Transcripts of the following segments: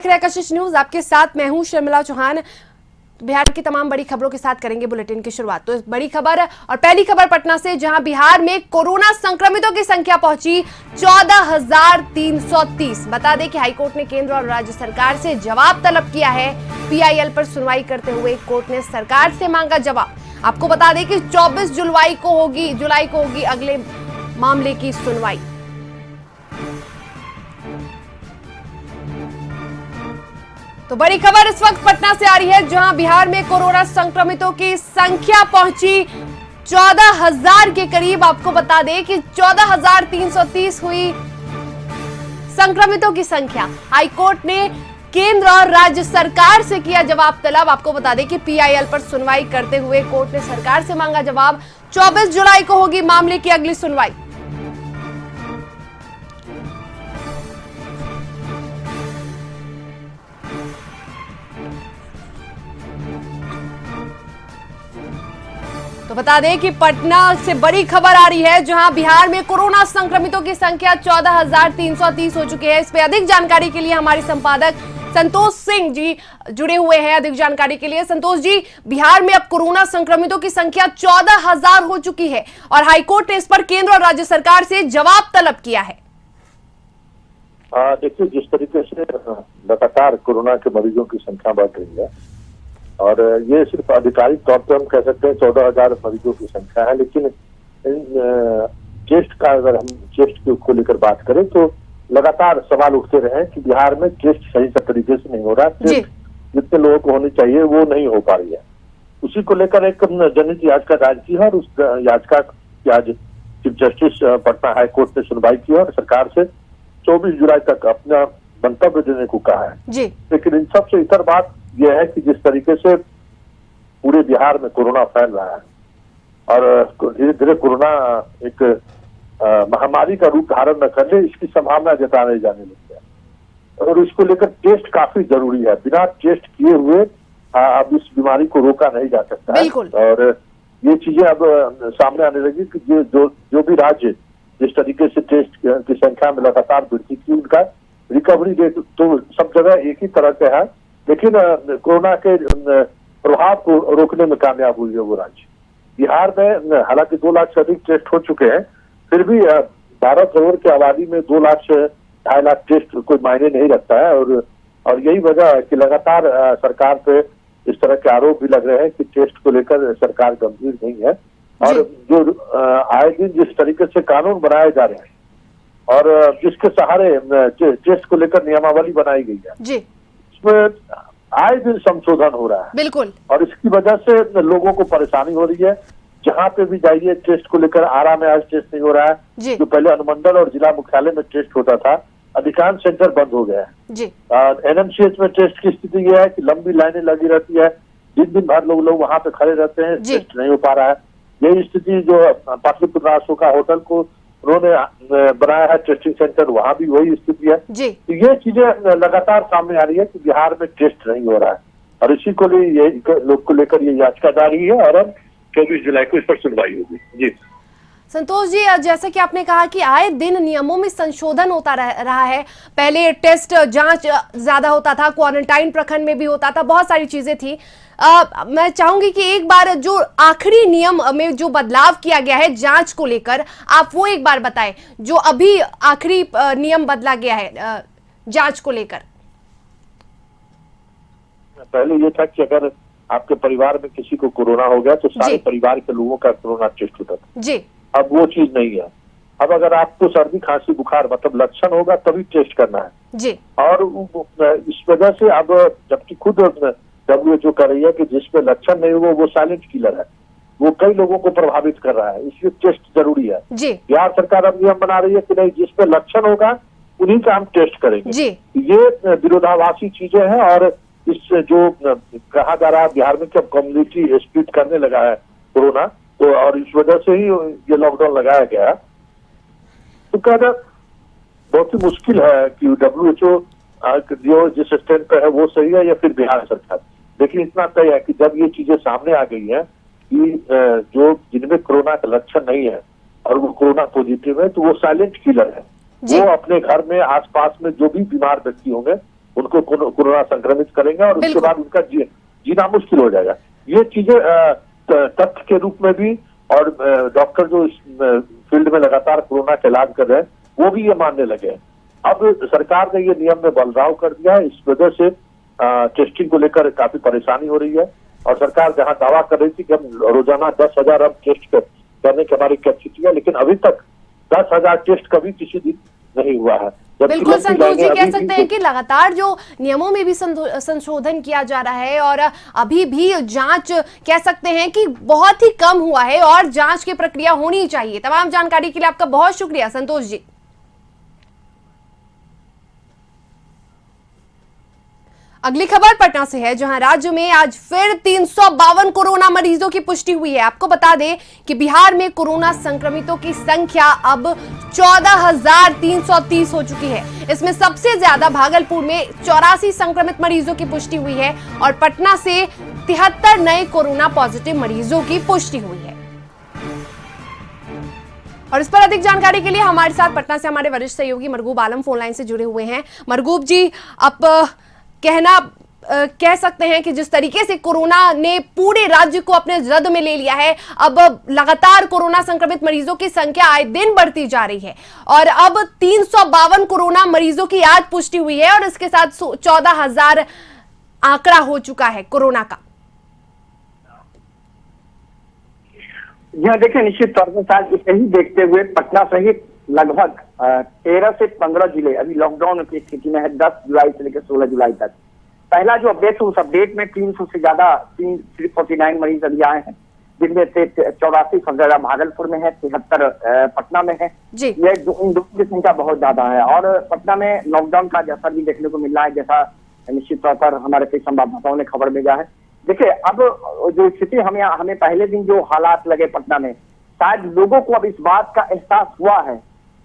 देख रहे हैं कशिश न्यूज, आपके साथ मैं हूं शर्मिला चौहान। बिहार की तमाम बड़ी खबरों के साथ करेंगे बुलेटिन की शुरुआत। तो बड़ी खबर और पहली खबर पटना से, जहां बिहार में कोरोना संक्रमितों की संख्या पहुंची 14,330। बता दें कि हाईकोर्ट ने केंद्र और राज्य सरकार से जवाब तलब किया है। पीआईएल पर सुनवाई करते हुए कोर्ट ने सरकार से मांगा जवाब। आपको बता दें कि 24 जुलाई को होगी अगले मामले की सुनवाई। तो बड़ी खबर इस वक्त पटना से आ रही है, जहां बिहार में कोरोना संक्रमितों की संख्या पहुंची 14,000 के करीब। आपको बता दें कि 14,330 हुई संक्रमितों की संख्या। हाईकोर्ट ने केंद्र और राज्य सरकार से किया जवाब तलब। आपको बता दें कि पीआईएल पर सुनवाई करते हुए कोर्ट ने सरकार से मांगा जवाब। 24 जुलाई को होगी मामले की अगली सुनवाई। तो बता दें कि पटना से बड़ी खबर आ रही है, जहां बिहार में कोरोना संक्रमितों की संख्या 14,330 हो चुकी है। इस पे अधिक जानकारी के लिए हमारी संपादक संतोष सिंह जी जुड़े हुए हैं। अधिक जानकारी के लिए संतोष जी, बिहार में अब कोरोना संक्रमितों की संख्या 14,000 हो चुकी है और हाईकोर्ट ने इस पर केंद्र और राज्य सरकार से जवाब तलब किया है। देखिए, जिस तरीके से लगातार कोरोना के मरीजों की संख्या बढ़ रही है और ये सिर्फ आधिकारिक तौर पर हम कह सकते हैं 14,000 मरीजों की संख्या है, लेकिन टेस्ट का अगर हम टेस्ट को लेकर बात करें तो लगातार सवाल उठते रहे कि बिहार में टेस्ट सही तरीके से नहीं हो रहा। टेस्ट जितने लोगों को होनी चाहिए वो नहीं हो पा रही है। उसी को लेकर एक जनहित याचिका दायर की है और उस याचिका की आज चीफ जस्टिस पटना हाईकोर्ट ने सुनवाई की और सरकार से 24 जुलाई तक अपना मंतव्य देने को कहा है। लेकिन इन सबसे इतर बात यह है कि जिस तरीके से पूरे बिहार में कोरोना फैल रहा है और धीरे धीरे कोरोना एक महामारी का रूप धारण न कर ले, इसकी संभावना जताने जाने लगी है और इसको लेकर टेस्ट काफी जरूरी है। बिना टेस्ट किए हुए अब इस बीमारी को रोका नहीं जा सकता है और ये चीजें अब सामने आने लगी कि जो भी राज्य जिस तरीके से टेस्ट की संख्या में लगातार वृद्धि की, उनका रिकवरी रेट तो सब जगह एक ही तरह का है, लेकिन कोरोना के प्रभाव को रोकने में कामयाब हुई है वो राज्य। बिहार में हालांकि 2 लाख से अधिक टेस्ट हो चुके हैं, फिर भी 12 करोड़ की आबादी में 2 लाख से 2.5 लाख टेस्ट कोई मायने नहीं रखता है और यही वजह है कि लगातार सरकार पे इस तरह के आरोप भी लग रहे हैं कि टेस्ट को लेकर सरकार गंभीर नहीं है और जो आए दिन जिस तरीके से कानून बनाए जा रहे हैं और जिसके सहारे टेस्ट को लेकर नियमावली बनाई गई है, इसमें आए दिन संशोधन हो रहा है। बिल्कुल। और इसकी वजह से लोगों को परेशानी हो रही है। जहां पे भी जाइए टेस्ट को लेकर, आरा में आज टेस्ट नहीं हो रहा है। जो पहले अनुमंडल और जिला मुख्यालय में टेस्ट होता था, अधिकांश सेंटर बंद हो गया है। एनएमसीएच में टेस्ट की स्थिति यह है कि लंबी लाइनें लगी रहती है, दिन भर लोग वहां पे खड़े रहते हैं, टेस्ट नहीं हो पा रहा है। यही स्थिति जो पाटलिपुत्र अशोका होटल को उन्होंने बनाया है टेस्टिंग सेंटर, वहां भी वही स्थिति है। तो ये चीजें लगातार सामने आ रही है कि बिहार में टेस्ट नहीं हो रहा है और इसी को लेकर ये याचिका जारी है और अब 24 जुलाई को इस पर सुनवाई होगी। जी संतोष जी, जैसा कि आपने कहा कि आए दिन नियमों में संशोधन होता रहा है। पहले टेस्ट जांच ज्यादा होता था, क्वारंटाइन प्रखंड में भी होता था, बहुत सारी चीजें थी। मैं चाहूंगी कि एक बार जो आखिरी नियम में जो बदलाव किया गया है जांच को लेकर, आप वो एक बार बताएं, जो अभी आखिरी नियम बदला गया है जांच को लेकर। पहले ये था कि अगर आपके परिवार में किसी को कोरोना हो गया तो सारे परिवार के लोगों का कोरोना टेस्ट होता था। अब वो चीज नहीं है। अब अगर आपको सर्दी खांसी बुखार मतलब लक्षण होगा तभी टेस्ट करना है और इस वजह से अब जबकि खुद WHO कर रही है कि जिसमें लक्षण नहीं हुआ वो साइलेंट किलर है, वो कई लोगों को प्रभावित कर रहा है, इसलिए टेस्ट जरूरी है। बिहार सरकार अब नियम बना रही है कि नहीं, जिसमें लक्षण होगा उन्हीं का हम टेस्ट करेंगे। ये विरोधाभासी चीजें हैं और इस जो कहा जा रहा है बिहार में कि अब कम्युनिटी स्प्लिट करने लगा है कोरोना, तो और इस वजह से ही ये लॉकडाउन लगाया गया। तो कहना बहुत ही मुश्किल है कि WHO जो जिस स्टैंड पे है वो सही है या फिर बिहार सरकार। लेकिन इतना तय है कि जब ये चीजें सामने आ गई हैं कि जो जिनमें कोरोना का लक्षण नहीं है और वो कोरोना पॉजिटिव है तो वो साइलेंट किलर है, वो अपने घर में आसपास में जो भी बीमार व्यक्ति होंगे उनको कोरोना संक्रमित करेंगे और उसके बिल्कुल। बाद उनका जीना मुश्किल हो जाएगा। ये चीजें तथ्य के रूप में भी, और डॉक्टर जो इस फील्ड में लगातार कोरोना का इलाज कर रहे हैं वो भी ये मानने लगे हैं। अब सरकार ने ये नियम में बदलाव कर दिया है, इस वजह से टेस्टिंग को लेकर काफी परेशानी हो रही है। और सरकार जहां दावा कर रही थी कि हम रोजाना 10,000 अब टेस्ट करने की हमारी कैपेसिटी है, लेकिन अभी तक 10,000 टेस्ट कभी किसी दिन नहीं हुआ है। बिल्कुल संतोष जी, कह सकते हैं कि लगातार जो नियमों में भी संशोधन किया जा रहा है और अभी भी जांच कह सकते हैं कि बहुत ही कम हुआ है और जांच की प्रक्रिया होनी चाहिए। तमाम जानकारी के लिए आपका बहुत शुक्रिया संतोष जी। अगली खबर पटना से है, जहां राज्य में आज फिर 352 कोरोना मरीजों की पुष्टि हुई है। आपको बता दें कि बिहार में कोरोना संक्रमितों की संख्या अब 14,330 हो चुकी है। इसमें सबसे ज्यादा भागलपुर में 84 संक्रमित मरीजों की पुष्टि हुई है और पटना से 73 नए कोरोना पॉजिटिव मरीजों की पुष्टि हुई है। और इस पर अधिक जानकारी के लिए हमारे साथ पटना से हमारे वरिष्ठ सहयोगी मरगूब आलम फोन लाइन से जुड़े हुए हैं। मरगूब जी, अब कह सकते हैं कि जिस तरीके से कोरोना ने पूरे राज्य को अपने जद में ले लिया है, अब लगातार कोरोना संक्रमित मरीजों की संख्या आए दिन बढ़ती जा रही है और अब 352 कोरोना मरीजों की आज पुष्टि हुई है और इसके साथ 14,000 आंकड़ा हो चुका है कोरोना का। यहाँ देखिए, निश्चित तौर पर साल इसे ही देखते हुए पटना सहित लगभग 13 से 15 जिले अभी लॉकडाउन की स्थिति में है। 10 जुलाई से लेकर 16 जुलाई तक पहला जो अपडेट है, उस अपडेट में 300 से ज्यादा 349 मरीज अभी आए हैं, जिनमें से 84 सबसे ज्यादा भागलपुर में है, 73 पटना में है। ये इन दोनों की संख्या बहुत ज्यादा है और पटना में लॉकडाउन का असर भी देखने को मिल रहा है, जैसा निश्चित तौर पर हमारे कई संवाददाताओं ने खबर भेजा है। देखिए, अब जो स्थिति हमें पहले दिन जो हालात लगे पटना में, शायद लोगों को अब इस बात का एहसास हुआ है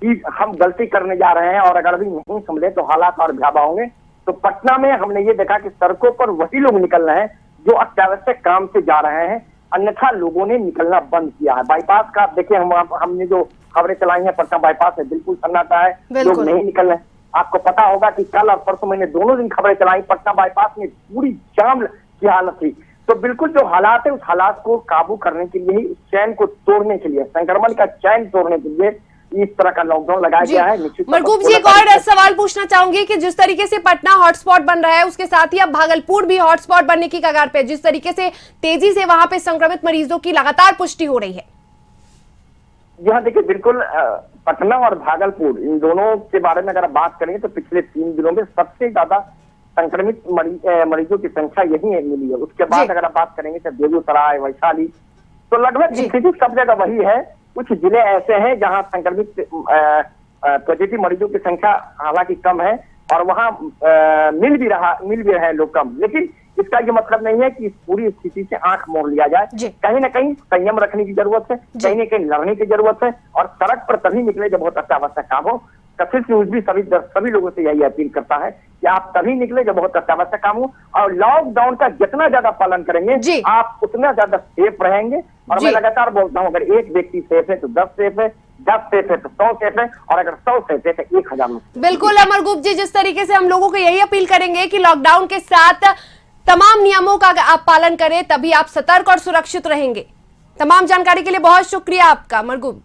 कि हम गलती करने जा रहे हैं और अगर अभी नहीं संभले तो हालात और भयावह होंगे। तो पटना में हमने ये देखा कि सड़कों पर वही लोग निकल रहे हैं जो अत्यावश्यक काम से जा रहे हैं, अन्यथा लोगों ने निकलना बंद किया है। बाईपास का देखिए, हमने जो खबरें चलाई हैं, पटना बाईपास है बिल्कुल सन्नाटा है, लोग नहीं निकल रहे हैं। आपको पता होगा कि कल और परसों मैंने दोनों दिन खबरें चलाई, पटना बाईपास में पूरी जाम की हालत थी। तो बिल्कुल जो हालात है, उस हालात को काबू करने के लिए, इस चैन को तोड़ने के लिए, संक्रमण का चैन तोड़ने के लिए इस तरह का लॉकडाउन लगाया गया है। मरगूब जी, एक और सवाल पूछना चाहूंगी कि जिस तरीके से पटना हॉटस्पॉट बन रहा है, उसके साथ ही अब भागलपुर भी हॉटस्पॉट बनने की कगार पे, जिस तरीके से तेजी से वहां पे संक्रमित मरीजों की लगातार पुष्टि हो रही है। यहाँ देखिए, बिल्कुल पटना और भागलपुर इन दोनों के बारे में अगर बात करें तो पिछले 3 दिनों में सबसे ज्यादा संक्रमित मरीजों की संख्या यही मिली है। उसके बाद अगर आप बात करेंगे तो बेगूसराय, वैशाली, तो लगभग स्थिति सब जगह वही है। कुछ जिले ऐसे हैं जहां संक्रमित पॉजिटिव मरीजों की संख्या हालांकि कम है और वहां मिल भी रहे हैं लोग कम, लेकिन इसका ये मतलब नहीं है कि इस पूरी स्थिति से आंख मोड़ लिया जाए। कहीं ना कहीं संयम रखने की जरूरत है, कहीं ना कहीं लड़ने की जरूरत है और सड़क पर तभी निकले जब बहुत अत्यावश्यक काम हो। कथित न्यूज भी सभी लोगों से यही अपील करता है कि आप तभी निकले जब बहुत अत्यावश्यक काम हो और लॉकडाउन का जितना ज्यादा पालन करेंगे आप उतना ज्यादा सेफ रहेंगे। और मैं लगातार बोलता हूँ, अगर एक व्यक्ति सेफ है तो 10 सेफ है, 10 सेफ है तो 100 सेफ है और अगर 100 सेफ है तो 1000। बिल्कुल अमरगुप्त जी, जिस तरीके से हम लोगों को यही अपील करेंगे कि लॉकडाउन के साथ तमाम नियमों का आप पालन करें, तभी आप सतर्क और सुरक्षित रहेंगे। तमाम जानकारी के लिए बहुत शुक्रिया आपका मरगुब।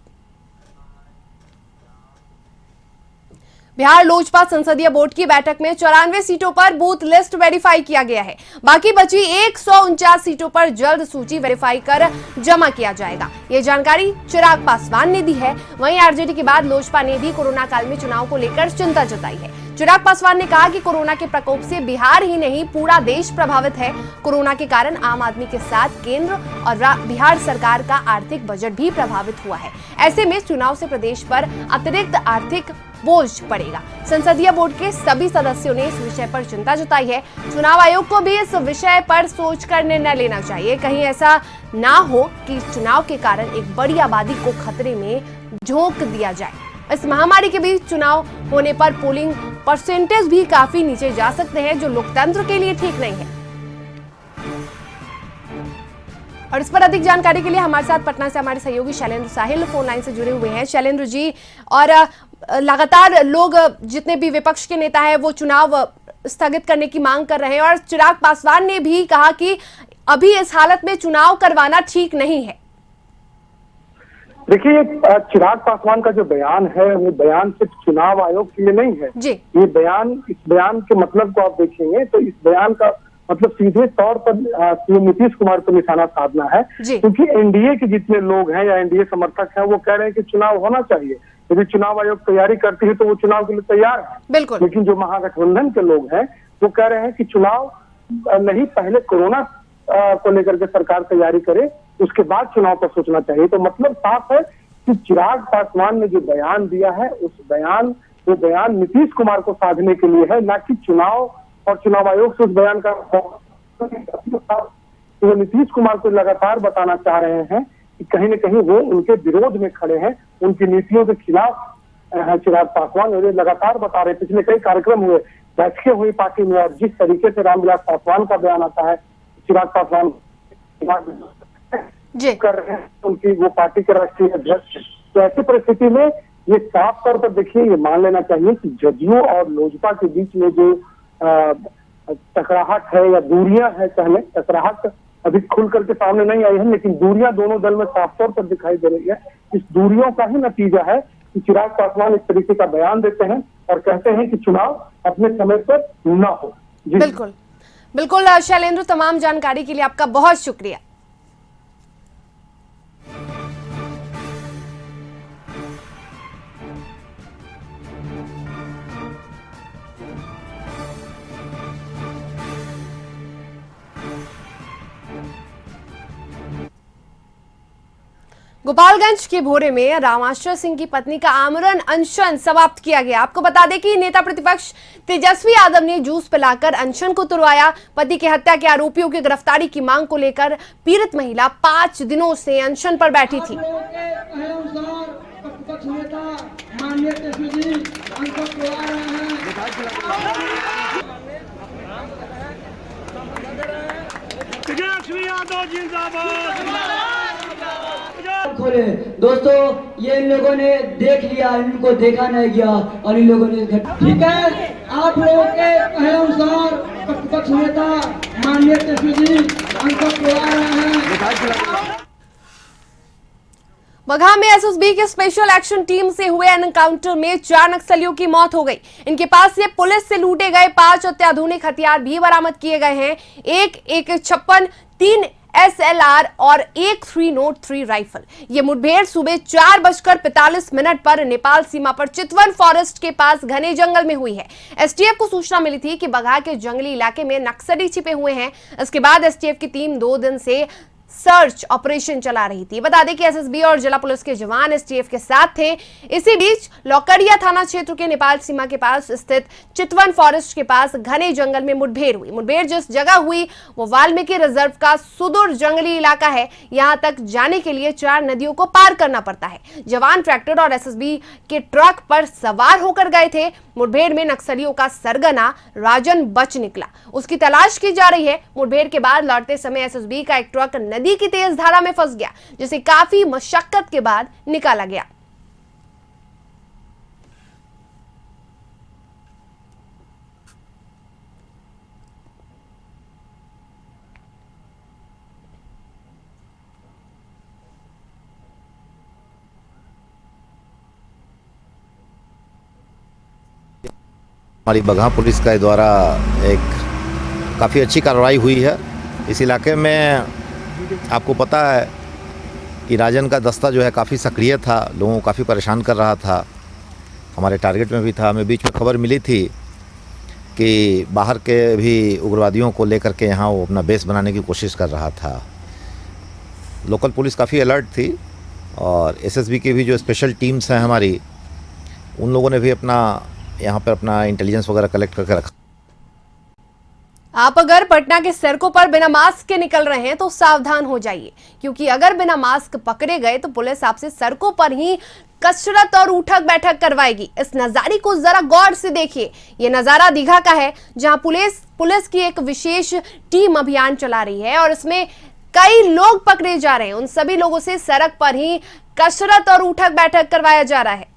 बिहार लोजपा संसदीय बोर्ड की बैठक में 94 सीटों पर बूथ लिस्ट वेरीफाई किया गया है। बाकी बची 149 सीटों पर जल्द सूची वेरीफाई कर जमा किया जाएगा। ये जानकारी चिराग पासवान ने दी है। वहीं आरजेडी के बाद लोजपा ने भी कोरोना काल में चुनाव को लेकर चिंता जताई है। चिराग पासवान ने कहा कि कोरोना के प्रकोप से बिहार ही नहीं पूरा देश प्रभावित है। कोरोना के कारण आम आदमी के साथ केंद्र और बिहार सरकार का आर्थिक बजट भी प्रभावित हुआ है। ऐसे में चुनाव से प्रदेश पर अतिरिक्त आर्थिक बोझ पड़ेगा। संसदीय बोर्ड के सभी सदस्यों ने इस विषय पर चिंता जताई है। चुनाव आयोग को भी इस विषय पर सोचकर निर्णय लेना चाहिए। कहीं ऐसा ना हो कि चुनाव के कारण एक बड़ी आबादी को खतरे में झोंक दिया जाए। इस महामारी के बीच चुनाव होने पर पोलिंग परसेंटेज भी काफी नीचे जा सकते हैं, जो लोकतंत्र के लिए ठीक नहीं है। और इस पर अधिक जानकारी के लिए हमारे साथ पटना से हमारे सहयोगी शैलेंद्र साहिल फोन लाइन से जुड़े हुए हैं। शैलेंद्र जी, और लगातार लोग जितने भी विपक्ष के नेता हैं वो चुनाव स्थगित करने की मांग कर रहे हैं और चिराग पासवान ने भी कहा कि अभी इस हालत में चुनाव करवाना ठीक नहीं है। देखिए, चिराग पासवान का जो बयान है वो बयान सिर्फ चुनाव आयोग के लिए नहीं है जी। ये बयान, इस बयान के मतलब को आप देखेंगे तो इस बयान का मतलब सीधे तौर पर सीएम नीतीश कुमार को निशाना साधना है, क्योंकि एनडीए के जितने लोग हैं या एनडीए समर्थक हैं वो कह रहे हैं कि चुनाव होना चाहिए। यदि चुनाव आयोग तैयारी करती है तो वो चुनाव के लिए तैयार है, बिल्कुल। लेकिन जो महागठबंधन के लोग हैं वो कह रहे हैं कि चुनाव नहीं, पहले कोरोना को लेकर के सरकार तैयारी करे, उसके बाद चुनाव पर सोचना चाहिए। तो मतलब साफ है कि चिराग पासवान ने जो बयान दिया है वो बयान नीतीश कुमार को साधने के लिए है, ना कि चुनाव और चुनाव आयोग से उस बयान का वो नीतीश कुमार को लगातार बताना चाह रहे हैं कि कहीं न कहीं वो उनके विरोध में खड़े हैं, उनकी नीतियों के खिलाफ चिराग पासवान। और ये लगातार बता रहे, पिछले कई कार्यक्रम हुए, बैठकें हुई पार्टी में, और जिस तरीके से रामविलास पासवान का बयान आता है, चिराग पासवान कर रहे हैं उनकी वो पार्टी के राष्ट्रीय अध्यक्ष। तो ऐसी परिस्थिति में ये साफ तौर पर देखिए, ये मान लेना चाहिए कि जदयू और लोजपा के बीच में जो टकराहट है या दूरियां है, पहले टकराहट अभी खुल करके सामने नहीं आई है, लेकिन दूरियां दोनों दल में साफ तौर पर दिखाई दे रही है। इस दूरियों का ही नतीजा है कि चिराग पासवान इस तरीके का बयान देते हैं और कहते हैं कि चुनाव अपने समय पर न हो। बिल्कुल बिल्कुल शैलेंद्र, तमाम जानकारी के लिए आपका बहुत शुक्रिया। गोपालगंज के भोरे में रामाश्रय सिंह की पत्नी का आमरण अनशन समाप्त किया गया। आपको बता दें कि नेता प्रतिपक्ष तेजस्वी यादव ने जूस पिलाकर अनशन को तुड़वाया। पति की हत्या के आरोपियों की गिरफ्तारी की मांग को लेकर पीड़ित महिला 5 दिनों से अनशन पर बैठी थी। खोले दोस्तों, ये इन लोगों ने देख लिया, इनको देखा नहीं गया और इन लोगों ने ठीक है, आप लोगों के कहे अनुसार प्रतिपक्ष नेता माननीय तेजस्वी जी अंक तोड़ा रहे हैं। बगहा में एसएसबी के स्पेशल एक्शन टीम से हुए एनकाउंटर में 4 नक्सलियों की मौत हो गई। इनके पास से पुलिस से लूटे गए 5 अत्याधुनिक हथियार भी बरामद किए गए हैं। एक AK-56, 3 SLR और एक 303 राइफल। ये मुठभेड़ सुबह 4:45 पर नेपाल सीमा पर चितवन फॉरेस्ट के पास घने जंगल में हुई है। एसटीएफ को सूचना मिली थी कि बगहा के जंगली इलाके में नक्सली छिपे हुए हैं। इसके बाद एसटीएफ की टीम 2 दिन से सर्च ऑपरेशन चला रही थी। बता दें कि एसएसबी और जिला पुलिस के जवान एसटीएफ के साथ थे। इसी बीच लौकड़िया थाना क्षेत्र के नेपाल सीमा के पास स्थित चितवन फॉरेस्ट के पास घने जंगल में मुठभेड़ हुई। मुठभेड़ जिस जगह हुई वो वाल्मीकि रिजर्व का सुदूर जंगली इलाका है। यहां तक जाने के लिए 4 नदियों को पार करना पड़ता है। जवान ट्रैक्टर और एसएसबी के ट्रक पर सवार होकर गए थे। मुठभेड़ में नक्सलियों का सरगना राजन बच निकला, उसकी तलाश की जा रही है। मुठभेड़ के बाद लौटते समय एसएसबी का एक ट्रक नदी की तेज धारा में फंस गया, जिसे काफी मशक्कत के बाद निकाला गया। हमारी बगहा पुलिस के द्वारा एक काफ़ी अच्छी कार्रवाई हुई है। इस इलाके में आपको पता है कि राजन का दस्ता जो है काफ़ी सक्रिय था, लोगों को काफ़ी परेशान कर रहा था, हमारे टारगेट में भी था। हमें बीच में खबर मिली थी कि बाहर के भी उग्रवादियों को लेकर के यहाँ वो अपना बेस बनाने की कोशिश कर रहा था। लोकल पुलिस काफ़ी अलर्ट थी और एसएसबी की भी जो स्पेशल टीम्स हैं हमारी, उन लोगों ने भी यहाँ पर अपना इंटेलिजेंस वगैरह कलेक्ट करके रखा। आप अगर पटना के सड़कों पर बिना मास्क के निकल रहे हैं तो सावधान हो जाइए, क्योंकि अगर बिना मास्क पकड़े गए तो पुलिस आपसे सड़कों पर ही कसरत और उठक बैठक करवाएगी। इस नजारे को जरा गौर से देखिए। ये नजारा दीघा का है, जहां पुलिस की एक विशेष टीम अभियान चला रही है और इसमें कई लोग पकड़े जा रहे हैं। उन सभी लोगों से सड़क पर ही कसरत और उठक बैठक करवाया जा रहा है।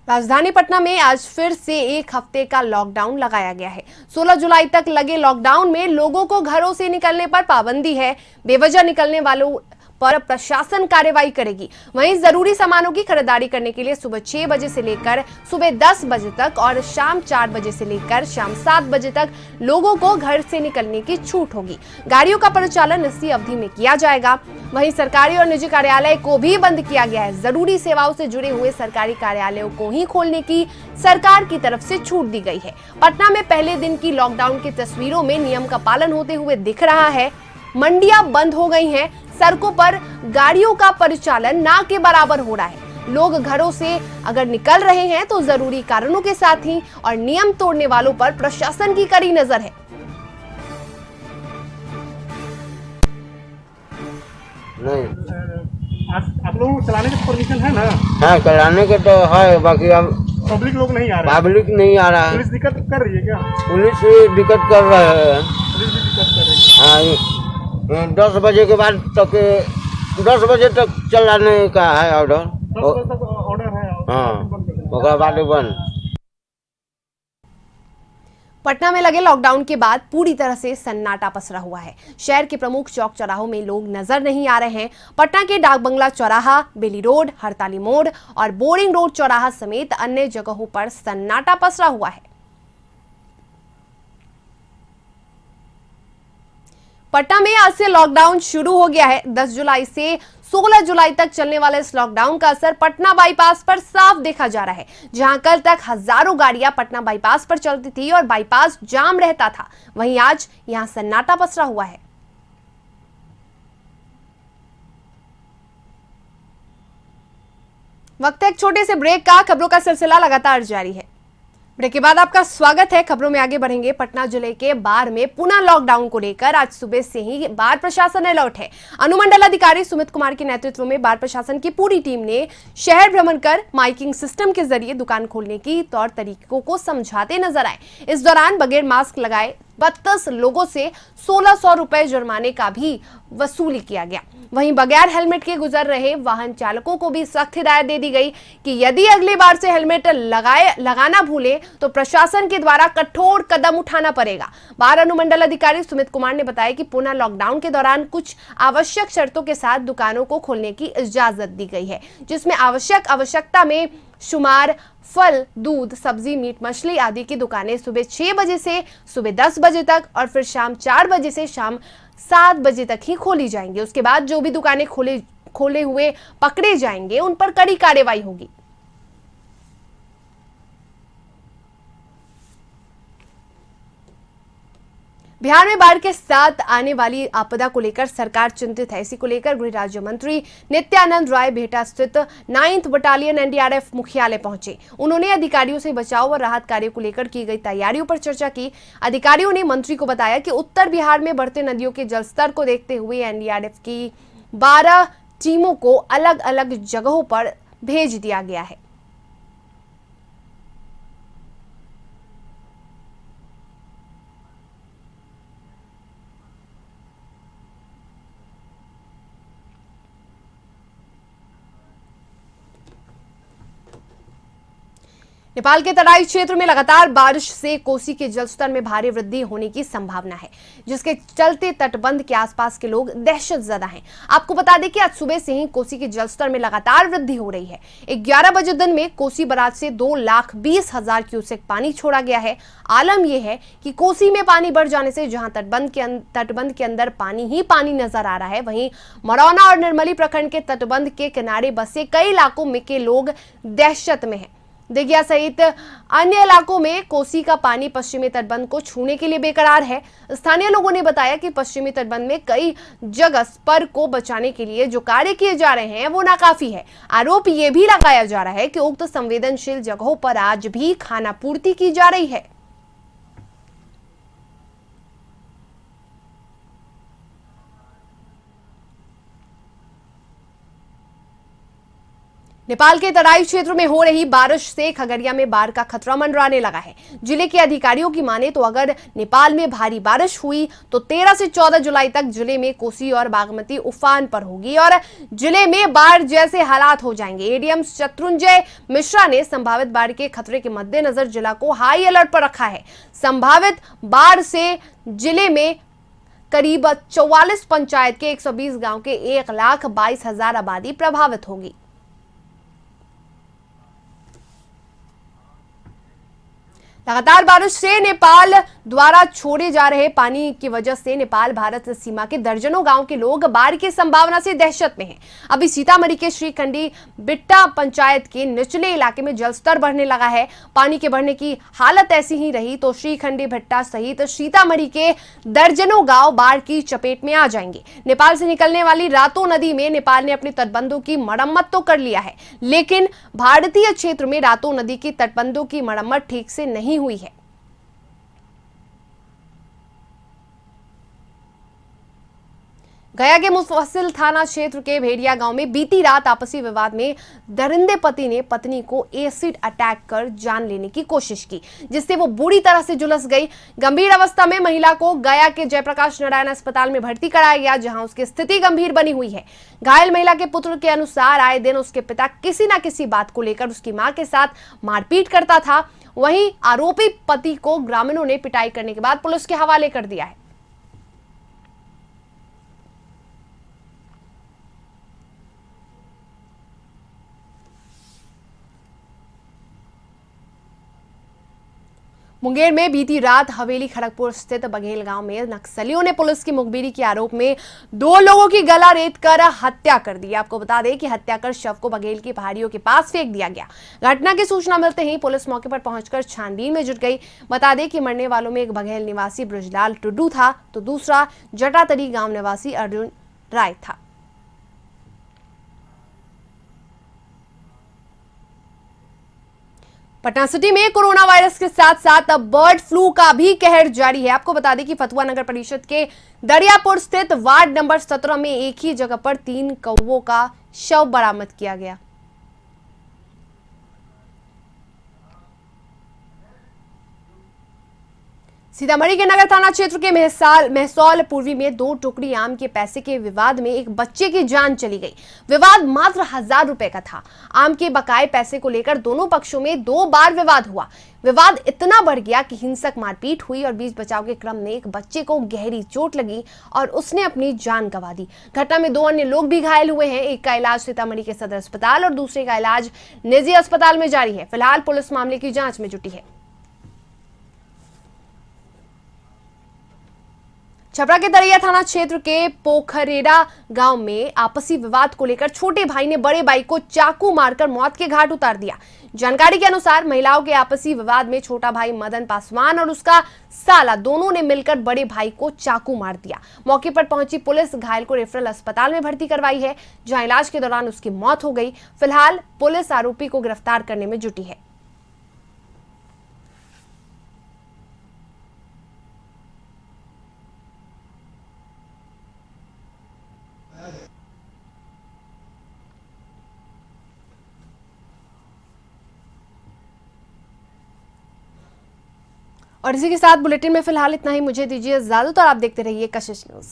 राजधानी पटना में आज फिर से एक हफ्ते का लॉकडाउन लगाया गया है। 16 जुलाई तक लगे लॉकडाउन में लोगों को घरों से निकलने पर पाबंदी है। बेवजह निकलने वालों पर प्रशासन कार्रवाई करेगी। वहीं जरूरी सामानों की खरीदारी करने के लिए सुबह 6 बजे से लेकर सुबह 10 बजे तक और शाम 4 बजे से लेकर शाम 7 बजे तक लोगों को घर से निकलने की छूट होगी। गाड़ियों का परिचालन इसी अवधि में किया जाएगा। वहीं सरकारी और निजी कार्यालय को भी बंद किया गया है। जरूरी सेवाओं से जुड़े हुए सरकारी कार्यालयों को ही खोलने की सरकार की तरफ से छूट दी गई है। पटना में पहले दिन की लॉकडाउन की तस्वीरों में नियम का पालन होते हुए दिख रहा है। मंडियां बंद हो गई हैं। सड़कों पर गाड़ियों का परिचालन ना के बराबर हो रहा है। लोग घरों से अगर निकल रहे हैं तो जरूरी कारणों के साथ ही और नियम तोड़ने वालों पर प्रशासन की कड़ी नजर है। नहीं, आप लोगों को चलाने का परमिशन है ना? हाँ चलाने के तो है, बाकी अब पब्लिक लोग नहीं आ रहे। पब्लिक नहीं आ रहा है। पुलिस दिक्कत कर रही है क्या? पुलिस भी दिक्कत कर रहे हैं। पुलिस भी दिक्कत कर रही है। हाँ 10 बजे के बाद तक 10 बजे तक चलाने का है ऑर्डर। 10 बजे तक ऑर्डर है। हाँ उसके बाद बंद। पटना में लगे लॉकडाउन के बाद पूरी तरह से सन्नाटा पसरा हुआ है। शहर के प्रमुख चौक चौराहों में लोग नजर नहीं आ रहे हैं। पटना के डाक बंगला चौराहा, बेली रोड, हड़ताली मोड़ और बोरिंग रोड चौराहा समेत अन्य जगहों पर सन्नाटा पसरा हुआ है। पटना में आज से लॉकडाउन शुरू हो गया है। 10 जुलाई से 16 जुलाई तक चलने वाले इस लॉकडाउन का असर पटना बाईपास पर साफ देखा जा रहा है। जहां कल तक हजारों गाड़ियां पटना बाईपास पर चलती थी और बाईपास जाम रहता था, वहीं आज यहां सन्नाटा पसरा हुआ है। वक्त है एक छोटे से ब्रेक का। खबरों का सिलसिला लगातार जारी है। ब्रेक के बाद आपका स्वागत है। खबरों में आगे बढ़ेंगे। पटना जिले के बाढ़ में पुनः लॉकडाउन को लेकर आज सुबह से ही बाढ़ प्रशासन अलर्ट है। अनुमंडल अधिकारी सुमित कुमार के नेतृत्व में बाढ़ प्रशासन की पूरी टीम ने शहर भ्रमण कर माइकिंग सिस्टम के जरिए दुकान खोलने की तौर तरीकों को समझाते नजर आए। इस दौरान बगैर मास्क लगाए 32 लोगों से 1600 रुपए जुर्माने का भी वसूली किया गया। वहीं बगैर हेलमेट के गुजर रहे वाहन चालकों को भी सख्त हिदायत दे दी गई कि यदि अगली बार से हेलमेट लगाना भूले तो प्रशासन के द्वारा कठोर कदम उठाना पड़ेगा। बाढ़ अनुमंडल अधिकारी सुमित कुमार ने बताया कि पुनः लॉकडाउन के दौरान कुछ आवश्यक शर्तों के साथ दुकानों को खोलने की इजाजत दी गई है, जिसमें आवश्यकता में शुमार फल, दूध, सब्जी, मीट, मछली आदि की दुकानें सुबह 6 बजे से सुबह 10 बजे तक और फिर शाम 4 बजे से शाम 7 बजे तक ही खोली जाएंगी। उसके बाद जो भी दुकानें खोले हुए पकड़े जाएंगे उन पर कड़ी कार्रवाई होगी। बिहार में बाढ़ के साथ आने वाली आपदा को लेकर सरकार चिंतित है। इसी को लेकर गृह राज्य मंत्री नित्यानंद राय भेटा स्थित 9th बटालियन एनडीआरएफ मुख्यालय पहुंचे। उन्होंने अधिकारियों से बचाव और राहत कार्य को लेकर की गई तैयारियों पर चर्चा की। अधिकारियों ने मंत्री को बताया कि उत्तर बिहार में बढ़ते नदियों के जलस्तर को देखते हुए एनडीआरएफ की 12 टीमों को अलग अलग जगहों पर भेज दिया गया है। नेपाल के तराई क्षेत्र में लगातार बारिश से कोसी के जलस्तर में भारी वृद्धि होने की संभावना है, जिसके चलते तटबंध के आसपास के लोग दहशत ज़दा हैं। आपको बता दें कि आज सुबह से ही कोसी के जलस्तर में लगातार वृद्धि हो रही है। 11 बजे दिन में कोसी बराज से 2,20,000 क्यूसेक पानी छोड़ा गया है। आलम यह है कि कोसी में पानी बढ़ जाने से जहां तटबंध के अंदर पानी ही पानी नजर आ रहा है, वहीं मरौना और निर्मली प्रखंड के तटबंध के किनारे बसे कई इलाकों में के लोग दहशत में हैं। दिघिया सहित अन्य इलाकों में कोसी का पानी पश्चिमी तटबंध को छूने के लिए बेकरार है। स्थानीय लोगों ने बताया कि पश्चिमी तटबंध में कई जगह स्पर को बचाने के लिए जो कार्य किए जा रहे हैं वो नाकाफी है। आरोप ये भी लगाया जा रहा है कि उक्त संवेदनशील जगहों पर आज भी खानापूर्ति की जा रही है। नेपाल के तराई क्षेत्र में हो रही बारिश से खगड़िया में बाढ़ का खतरा मंडराने लगा है। जिले के अधिकारियों की माने तो अगर नेपाल में भारी बारिश हुई तो 13 से 14 जुलाई तक जिले में कोसी और बागमती उफान पर होगी और जिले में बाढ़ जैसे हालात हो जाएंगे। एडीएम शत्रुंजय मिश्रा ने संभावित बाढ़ के खतरे के मद्देनजर जिला को हाई अलर्ट पर रखा है। संभावित बाढ़ से जिले में करीब 44 पंचायत के 120 गांव के 1,22,000 आबादी प्रभावित होगी। लगातार बारिश से नेपाल द्वारा छोड़े जा रहे पानी की वजह से नेपाल भारत सीमा के दर्जनों गांव के लोग बाढ़ की संभावना से दहशत में हैं। अभी सीतामढ़ी के श्रीखंडी बिट्टा पंचायत के निचले इलाके में जलस्तर बढ़ने लगा है। पानी के बढ़ने की हालत ऐसी ही रही तो श्रीखंडी भिट्टा सहित सीतामढ़ी के दर्जनों गांव बाढ़ की चपेट में आ जाएंगे। नेपाल से निकलने वाली रातो नदी में नेपाल ने अपने तटबंधों की मरम्मत तो कर लिया है, लेकिन भारतीय क्षेत्र में रातो नदी की तटबंधों की मरम्मत ठीक से नहीं हुई है। गया के मुफस्सिल थाना क्षेत्र के भेड़िया गांव में बीती रात आपसी विवाद में दरिंदे पति ने पत्नी को एसिड अटैक कर जान लेने की कोशिश की, जिससे वो बुरी तरह से झुलस गई। गंभीर अवस्था में महिला को गया के जयप्रकाश नारायण अस्पताल में भर्ती कराया गया, जहां उसकी स्थिति गंभीर बनी हुई है। घायल महिला के पुत्र के अनुसार आए दिन उसके पिता किसी न किसी बात को लेकर उसकी मां के साथ मारपीट करता था। वहीं आरोपी पति को ग्रामीणों ने पिटाई करने के बाद पुलिस के हवाले कर दिया है। मुंगेर में बीती रात हवेली खड़गपुर स्थित बघेल गांव में नक्सलियों ने पुलिस की मुखबिरी के आरोप में 2 लोगों की गला रेत कर हत्या कर दी। आपको बता दें कि हत्या कर शव को बघेल की पहाड़ियों के पास फेंक दिया गया। घटना की सूचना मिलते ही पुलिस मौके पर पहुंचकर छानबीन में जुट गई। बता दें कि मरने वालों में एक बघेल निवासी ब्रजलाल टुडू था तो दूसरा जटातरी गांव निवासी अर्जुन राय था। पटना सिटी में कोरोना वायरस के साथ साथ अब बर्ड फ्लू का भी कहर जारी है। आपको बता दें कि फतुहा नगर परिषद के दरियापुर स्थित वार्ड नंबर 17 में एक ही जगह पर 3 कौवों का शव बरामद किया गया। सीतामढ़ी के नगर थाना क्षेत्र के महसौल पूर्वी में 2 टुकड़ी आम के पैसे के विवाद में एक बच्चे की जान चली गई। विवाद मात्र 1000 रुपए का था। आम के बकाए पैसे को लेकर दोनों पक्षों में 2 बार विवाद हुआ। विवाद इतना बढ़ गया कि हिंसक मारपीट हुई और बीच बचाव के क्रम में एक बच्चे को गहरी चोट लगी और उसने अपनी जान गंवा दी। घटना में 2 अन्य लोग भी घायल हुए हैं। एक का इलाज सीतामढ़ी के सदर अस्पताल और दूसरे का इलाज निजी अस्पताल में जारी है। फिलहाल पुलिस मामले की जांच में जुटी है। छपरा के तरैया थाना क्षेत्र के पोखरेरा गांव में आपसी विवाद को लेकर छोटे भाई ने बड़े भाई को चाकू मारकर मौत के घाट उतार दिया। जानकारी के अनुसार महिलाओं के आपसी विवाद में छोटा भाई मदन पासवान और उसका साला दोनों ने मिलकर बड़े भाई को चाकू मार दिया। मौके पर पहुंची पुलिस घायल को रेफरल अस्पताल में भर्ती करवाई है, जहां इलाज के दौरान उसकी मौत हो गई। फिलहाल पुलिस आरोपी को गिरफ्तार करने में जुटी है। और इसी के साथ बुलेटिन में फिलहाल इतना ही। मुझे दीजिए इजाजत और आप देखते रहिए कशिश न्यूज।